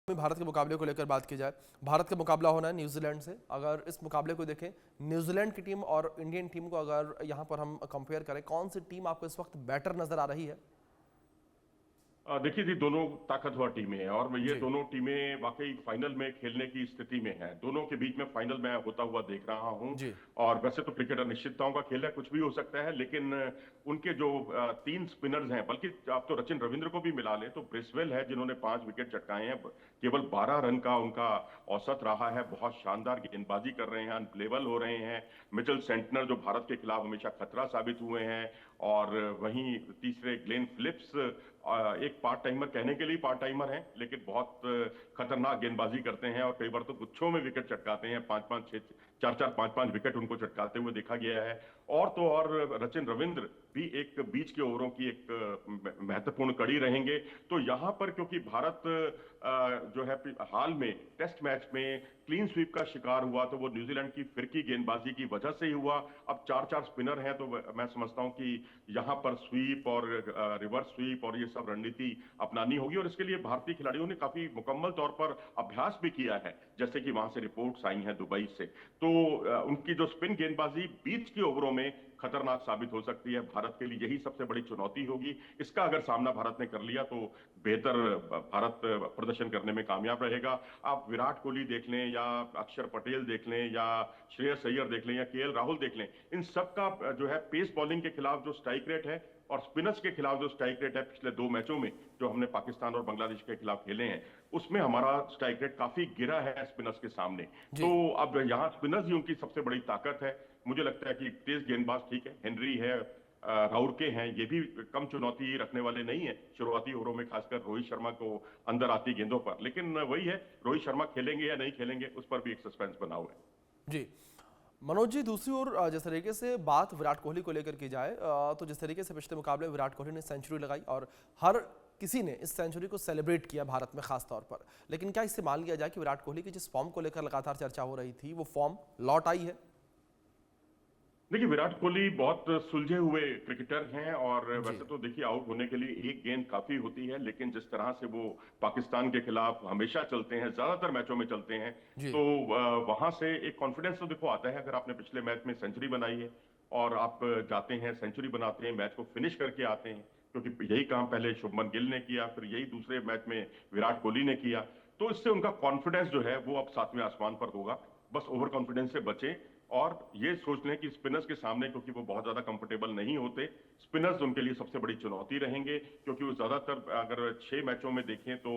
भारत के मुकाबले को लेकर बात की जाए, भारत का मुकाबला होना है न्यूजीलैंड से। अगर इस मुकाबले को देखें, न्यूजीलैंड की टीम और इंडियन टीम को अगर यहां पर हम कंपेयर करें, कौन सी टीम आपको इस वक्त बेटर नजर आ रही है? देखिए जी, दोनों ताकतवर टीमें हैं और ये जी। दोनों टीमें वाकई फाइनल में खेलने की स्थिति में हैं। दोनों के बीच में फाइनल मैं होता हुआ देख रहा हूं। जी। और वैसे तो क्रिकेट अनिश्चितताओं का खेल है, कुछ भी हो सकता है, लेकिन उनके जो तीन स्पिनर्स हैं, बल्कि आप तो रचिन रविंद्र को भी मिला लें तो ब्रिसवेल है जिन्होंने 5 विकेट चटकाए हैं। केवल 12 रन का उनका औसत रहा है। बहुत शानदार गेंदबाजी कर रहे हैं, अनप्लेबल हो रहे हैं। मिचेल सेंटनर जो भारत के खिलाफ हमेशा खतरा साबित हुए हैं। और वहीं तीसरे ग्लेन फिलिप्स, एक पार्ट टाइमर, कहने के लिए पार्ट टाइमर हैं लेकिन बहुत खतरनाक गेंदबाजी करते हैं और कई बार तो गुच्छों में विकेट चटकाते हैं। 5-5, 6, 4-4, 5-5 विकेट उनको चटकाते हुए देखा गया है। और तो और रचिन रविंद्र भी एक बीच के ओवरों की एक महत्वपूर्ण कड़ी रहेंगे। तो यहां पर क्योंकि भारत जो है हाल में टेस्ट मैच में क्लीन स्वीप का शिकार हुआ, तो वो न्यूजीलैंड की फिरकी गेंदबाजी की वजह से ही हुआ। अब 4-4 स्पिनर हैं, तो मैं समझता हूं कि यहां पर स्वीप और रिवर्स स्वीप और ये सब रणनीति अपनानी होगी। और इसके लिए भारतीय खिलाड़ियों ने काफी मुकम्मल तौर पर अभ्यास भी किया है, जैसे कि वहां से रिपोर्ट्स आई हैं दुबई से। तो उनकी जो स्पिन गेंदबाजी बीच के ओवरों में खतरनाक साबित हो सकती है। भारत के लिए यही सबसे बड़ी चुनौती होगी। इसका अगर सामना भारत ने कर लिया तो बेहतर भारत प्रदर्शन करने में कामयाब रहेगा। आप विराट कोहली देख लें या अक्षर पटेल देख लें या श्रेयस अय्यर देख लें या केएल राहुल देख लें, इन सब का जो है पेस बॉलिंग के खिलाफ जो स्ट्राइक रेट है और स्पिनर्स के खिलाफ जो स्ट्राइक रेट है, पिछले 2 मैचों में जो हमने पाकिस्तान और बांग्लादेश के खिलाफ खेले हैं, उसमें हमारा स्ट्राइक रेट काफी गिरा है स्पिनर्स के सामने। जी। तो अब यहाँ स्पिनर्स ही उनकी सबसे बड़ी ताकत है। मुझे लगता है कि तेज गेंदबाज ठीक है, हेनरी है, राउरके हैं, ये भी कम चुनौती रखने वाले नहीं है शुरुआती ओवरों में, खासकर रोहित शर्मा को अंदर आती गेंदों पर। लेकिन वही है, रोहित शर्मा खेलेंगे या नहीं खेलेंगे उस पर भी एक सस्पेंस बना हुआ है। जी। मनोज जी, दूसरी ओर जिस तरीके से बात विराट कोहली को लेकर की जाए, तो जिस तरीके से पिछले मुकाबले में विराट कोहली ने सेंचुरी लगाई और हर किसी ने इस सेंचुरी को सेलिब्रेट किया भारत में खास तौर पर, लेकिन क्या इससे मान लिया जाए कि विराट कोहली की जिस फॉर्म को लेकर लगातार चर्चा हो रही थी, वो फॉर्म लौट आई है? देखिए, विराट कोहली बहुत सुलझे हुए क्रिकेटर हैं और जी। वैसे तो देखिए आउट होने के लिए एक गेंद काफी होती है, लेकिन जिस तरह से वो पाकिस्तान के खिलाफ हमेशा चलते हैं, ज्यादातर मैचों में चलते हैं, जी। तो वहां से एक कॉन्फिडेंस तो देखो आता है। अगर आपने पिछले मैच में सेंचुरी बनाई है और आप जाते हैं सेंचुरी बनाते हैं, मैच को फिनिश करके आते हैं, क्योंकि यही काम पहले शुभमन गिल ने किया, फिर यही दूसरे मैच में विराट कोहली ने किया। तो इससे उनका कॉन्फिडेंस जो है वो अब 7वें आसमान पर होगा। बस ओवर कॉन्फिडेंस से बचें और ये सोच लें कि स्पिनर्स के सामने, क्योंकि वो बहुत ज्यादा कंफर्टेबल नहीं होते, स्पिनर्स उनके लिए सबसे बड़ी चुनौती रहेंगे। क्योंकि वो ज्यादातर, अगर 6 मैचों में देखें तो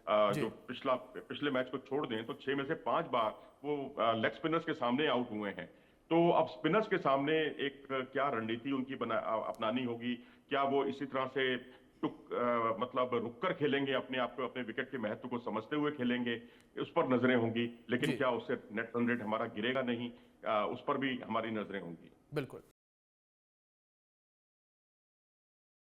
जो जी। पिछले मैच को छोड़ दें तो 6 में से 5 बार वो लेग स्पिनर्स के सामने आउट हुए हैं। तो अब स्पिनर्स के सामने एक क्या रणनीति उनकी अपनानी होगी? क्या वो इसी तरह से मतलब रुक कर खेलेंगे, अपने आप को, अपने विकेट के महत्व को समझते हुए खेलेंगे? उस पर नजरें होंगी। लेकिन जी। क्या उससे नेट रन रेट हमारा गिरेगा नहीं? उस पर भी हमारी नजरें होंगी। बिल्कुल।